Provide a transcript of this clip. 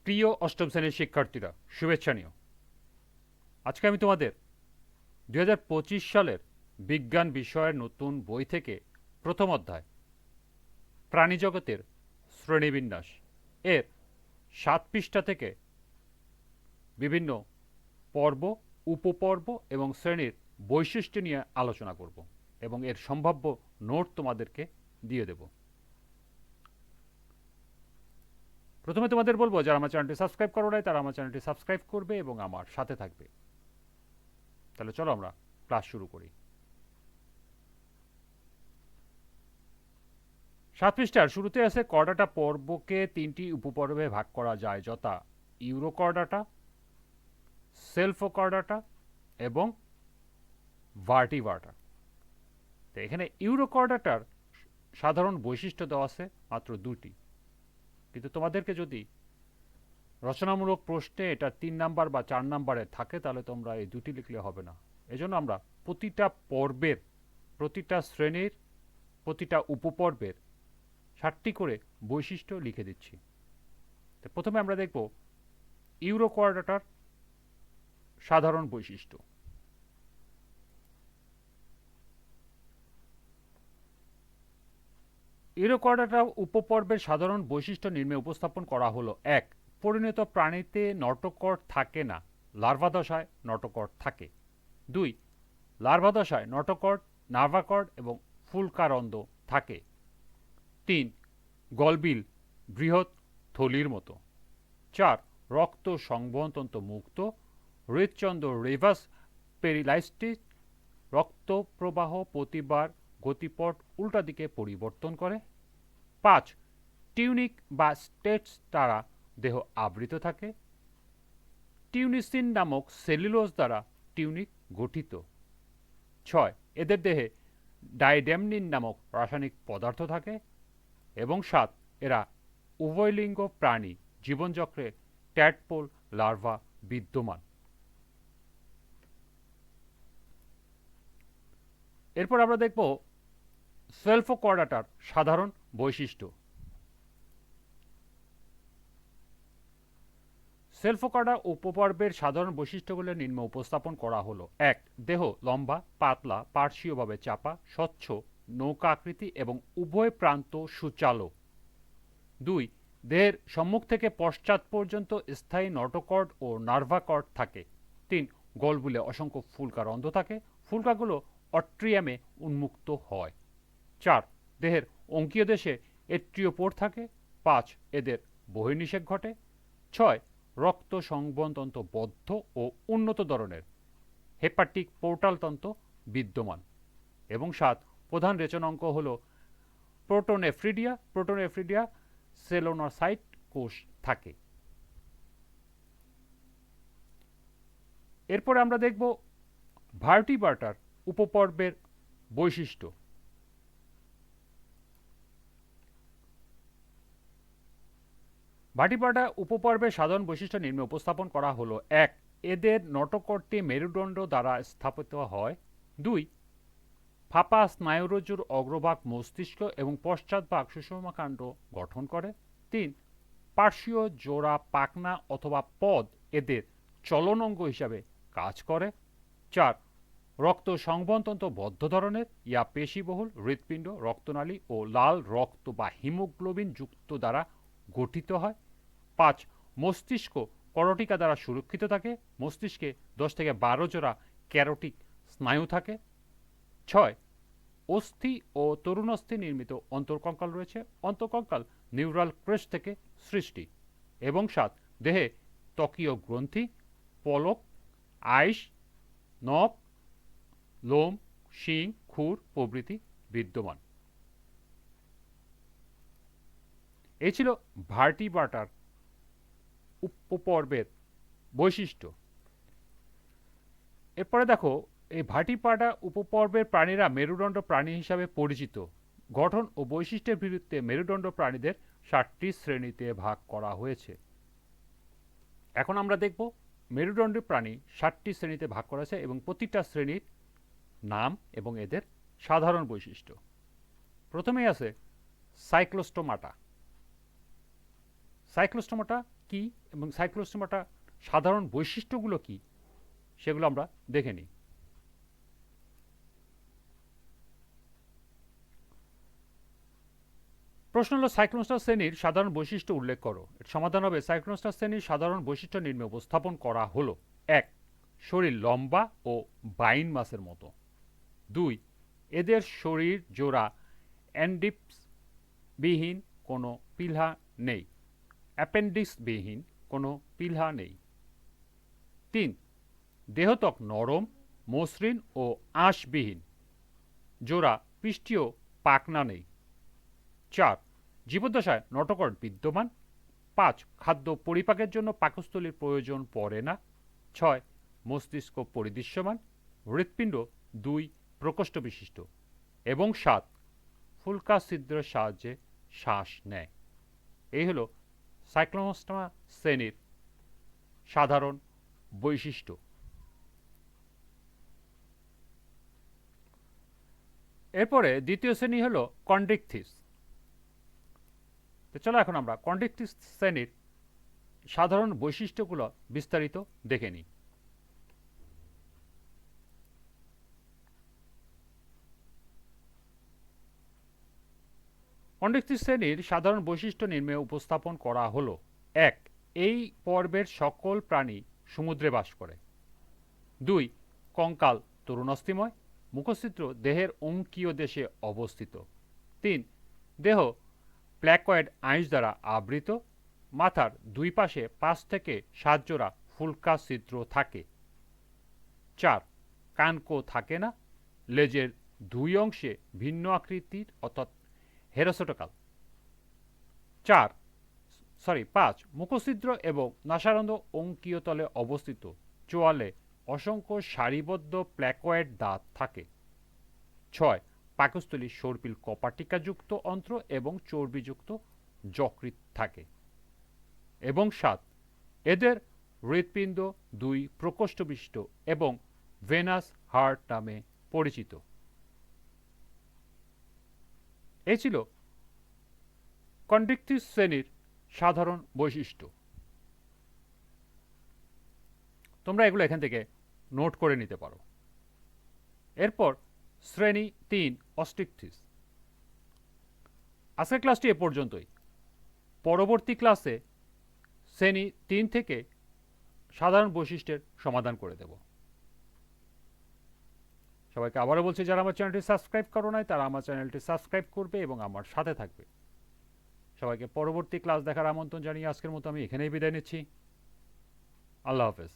প্রিয় অষ্টম শ্রেণীর শিক্ষার্থীরা, শুভেচ্ছা নিও। আজকে আমি তোমাদের 2025 সালের বিজ্ঞান বিষয়ের নতুন বই থেকে প্রথম অধ্যায় প্রাণীজগতের শ্রেণীবিন্যাস এর 7 পৃষ্ঠা থেকে বিভিন্ন পর্ব, উপপর্ব এবং শ্রেণীর বৈশিষ্ট্য নিয়ে আলোচনা করব এবং এর সম্ভাব্য নোট তোমাদেরকে দিয়ে দেব। প্রথমে তোমাদের বলবো, যারা আমার চ্যানেলটি সাবস্ক্রাইব করো নাই তারা আমার চ্যানেলটি সাবস্ক্রাইব করবে এবং আমার সাথে থাকবে। তাহলে চলো আমরা ক্লাস শুরু করি। 7 পৃষ্ঠার শুরুতে আছে কর্ডাটা পর্বকে 3টি উপপর্বে ভাগ করা যায়, যথা ইউরোকর্ডাটা, সেলফোকর্ডাটা এবং ভার্টিভার্টা। তো এখানে ইউরোকর্ডাটার সাধারণ বৈশিষ্ট্য দেওয়া আছে মাত্র 2টি, কিন্তু তোমাদেরকে যদি রচনামূলক প্রশ্নে এটা 3 নাম্বার বা 4 নাম্বারে থাকে তাহলে তোমরা এই 2টি লিখলে হবে না। এজন্য আমরা প্রতিটা পর্বের, প্রতিটা শ্রেণীর, প্রতিটা উপপর্বের 7টি করে বৈশিষ্ট্য লিখে দিচ্ছি। তো প্রথমে আমরা দেখব ইউরোকর্ডাটার সাধারণ বৈশিষ্ট্য। ইউরোকর্ডাটা উপপর্বের সাধারণ বৈশিষ্ট্য নিম্নে উপস্থাপন করা হলো। 1. পরিণত প্রাণীতে নটোকর্ড থাকে না, লার্ভাদশায় নটোকর্ড থাকে। 2. লার্ভাদশায় নটোকর্ড, নার্ভাকর্ড এবং ফুলকারন্দ থাকে। 3. গলবিল বৃহৎ থলির মতো। 4. রক্ত সংবহনতন্ত্র মুক্ত, হৃদচন্দ্র রেভাস পেরিলাইস্টিস, রক্ত প্রবাহ প্রতিবার গতিপথ উল্টা দিকে পরিবর্তন করে। 5. টিউনিক বা স্টেটস দ্বারা দেহ আবৃত থাকে। টিউনিসিন নামক সেলুলোজ দ্বারা টিউনিক গঠিত। 6. এদের দেহে ডাইডেমনিন নামক রাসায়নিক পদার্থ থাকে। এবং 7. এরা উভয়লিঙ্গ প্রাণী, জীবনচক্রে ট্যাডপোল লার্ভা বিদ্যমান। এরপর আমরা দেখব সেলফোকর্ডাটার সাধারণ বৈশিষ্ট্য। সেলফোকর্ডা উপপর্বের সাধারণ বৈশিষ্ট্যগুলো নিম্নে উপস্থাপন করা হলো। 1. দেহ লম্বা, পাতলা, পার্শ্বীয়ভাবে চাপা, স্বচ্ছ, নৌকাকৃতি এবং উভয় প্রান্ত সূচালো। 2. দেহের সম্মুখ থেকে পশ্চাৎ পর্যন্ত স্থায়ী নটোকর্ড ও নার্ভাকর্ড থাকে। 3. গলবিলে অসংখ্য ফুলকারন্ধ্র থাকে, ফুলকাগুলো অট্রিয়ামে উন্মুক্ত হয়। 4. দেহের অঙ্কীয় দেশে এট্রিওপোর থাকে। 5. এদের বহির্নিষেক ঘটে। 6. রক্ত সংবহনতন্ত্র বদ্ধ ও উন্নত ধরনের হেপাটিক পোর্টাল তন্ত্র বিদ্যমান। এবং 7. প্রধান রেচনাঙ্গ হল প্রোটোনেফ্রিডিয়া। প্রোটোনেফ্রিডিয়া সেলোনোসাইট কোষ থাকে। এরপর আমরা দেখব ভার্টিবার্টার উপপর্বের বৈশিষ্ট্য। ভার্টিবার্টা উপপর্বের সাধারণ বৈশিষ্ট্য নিম্নে উপস্থাপন করা হলো। 1. এদের নটোকর্ডটি মেরুদণ্ড দ্বারা স্থাপিত হয়। 2. ফাঁপা স্নায়ুরজ্জুর অগ্রভাগ মস্তিষ্ক এবং পশ্চাৎভাগ সুষমাকাণ্ড গঠন করে। 3. পার্শ্বীয় জোড়া পাখনা অথবা পদ এদের চলনাঙ্গ হিসাবে কাজ করে। 4. রক্ত সংবহনতন্ত্র বদ্ধ ধরনের, ইয়া পেশিবহুল, হৃৎপিণ্ড, রক্তনালী ও লাল রক্ত বা হিমোগ্লোবিন যুক্ত দ্বারা গঠিত হয়। 5. মস্তিষ্ক করটিকা দ্বারা সুরক্ষিত থাকে। মস্তিষ্কে 10 থেকে 12 জোড়া ক্যারোটিক স্নায়ু থাকে। 6. অস্থি ও তরুণাস্থি নির্মিত অন্তর্কঙ্কাল রয়েছে। অন্তর্কঙ্কাল নিউরাল ক্রেস্ট থেকে সৃষ্টি। এবং 7. দেহে ত্বকীয় গ্রন্থি, পলক, আইস, নখ, লোম, শিং, খুর প্রভৃতি বিদ্যমান। এই ছিল ভার্টিবার্টার উপপর্বের বৈশিষ্ট্য। এরপরে দেখো, এই ভার্টিবার্টা উপপর্বের প্রাণীরা মেরুদণ্ড প্রাণী হিসাবে পরিচিত। গঠন ও বৈশিষ্ট্যের ভিত্তিতে মেরুদণ্ড প্রাণীদের 7টি শ্রেণীতে ভাগ করা হয়েছে। এখন আমরা দেখব মেরুদণ্ডী প্রাণী 7টি শ্রেণীতে ভাগ করা হয়েছে এবং প্রতিটা শ্রেণীর নাম এবং এদের সাধারণ বৈশিষ্ট্য। প্রথমেই আছে সাইক্লোস্টোমাটা। সাইক্লোস্টোমাটা কি এবং সাইক্লোস্টোমাটা সাধারণ বৈশিষ্ট্যগুলো কি সেগুলো আমরা দেখে নিই। প্রশ্ন হলো সাইক্লোস্টা শ্রেণীর সাধারণ বৈশিষ্ট্য উল্লেখ করো। এর সমাধান হবে সাইক্লোস্টা শ্রেণীর সাধারণ বৈশিষ্ট্য নিম্নে উপস্থাপন করা হলো। ১. শরীর লম্বা ও বাইন মাছের মতো। ২. এদের শরীর জোড়া অ্যান্ডিপসবিহীন কোনো পিলহা নেই, অ্যাপেন্ডিক্সবিহীন কোনো পিলহা নেই। ৩. দেহত্বক নরম, মসৃণ ও আঁশবিহীন, জোড়া পৃষ্ঠীয় পাখনা নেই। ৪. জীবদ্দশায় নটকট বিদ্যমান। ৫. খাদ্য পরিপাকের জন্য পাকস্থলীর প্রয়োজন পড়ে না। ৬. মস্তিষ্ক পরিদৃশ্যমান, হৃৎপিণ্ড ২ প্রকোষ্ঠ বিশিষ্ট এবং ৭. ফুলকা ছিদ্রের সাহায্যে শ্বাস নেয়। এই হলো সাইক্লোস্টোমা শ্রেণীর সাধারণ বৈশিষ্ট্য। এরপরে দ্বিতীয় শ্রেণী হলো কন্ড্রিকথিস। চলো এখন আমরা কন্ড্রিকথিস শ্রেণীর সাধারণ বৈশিষ্ট্যগুলো বিস্তারিত দেখে নিই। কন্ড্রিকথিস শ্রেণীর সাধারণ বৈশিষ্ট্য নিম্নে উপস্থাপন করা হলো। ১. এই পর্বের সকল প্রাণী সমুদ্রে বাস করে। ২. কঙ্কাল তরুণাস্থিময়, মুখছিদ্র দেহের অঙ্কীয় দেশে অবস্থিত। ৩. দেহ প্ল্যাকয়েড আঁশ দ্বারা আবৃত, মাথার দুই পাশে ৫ থেকে ৭ জোড়া ফুলকা ছিদ্র থাকে। ৪. কানকো থাকে না, লেজের দুই অংশে ভিন্ন আকৃতির অর্থাৎ হেরোসোটোকাল। ৫. মুখছিদ্র এবং নাসারন্ধ্র অঙ্কীয় তলে অবস্থিত, চোয়ালে অসংখ্য সারিবদ্ধ প্ল্যাকয়েড দাঁত থাকে। ৬. পাকস্থলী সর্পিল কপাটিকাযুক্ত অন্ত্র এবং চর্বিযুক্ত যকৃৎ থাকে। এবং ৭. এদের হৃৎপিণ্ড ২ প্রকোষ্ঠ বিশিষ্ট এবং ভেনাস হার্ট নামে পরিচিত। এই ছিল কন্ড্রিকথিস শ্রেণীর সাধারণ বৈশিষ্ট্য। তোমরা এগুলো এখান থেকে নোট করে নিতে পারো। এরপর শ্রেণী ৩ অস্টিকথিস। আজকের ক্লাসটি এ পর্যন্তই। পরবর্তী ক্লাসে শ্রেণী ৩ থেকে সাধারণ বৈশিষ্ট্যের সমাধান করে দেব। সবাইকে আবারও বলছি, যারা আমার চ্যানেলটি সাবস্ক্রাইব করো নাই তারা আমার চ্যানেলটি সাবস্ক্রাইব করবে এবং আমার সাথে থাকবে। সবাইকে পরবর্তী ক্লাস দেখার আমন্ত্রণ জানিয়ে আজকের মতো আমি এখানেই বিদায় নিচ্ছি। আল্লাহ হাফেজ।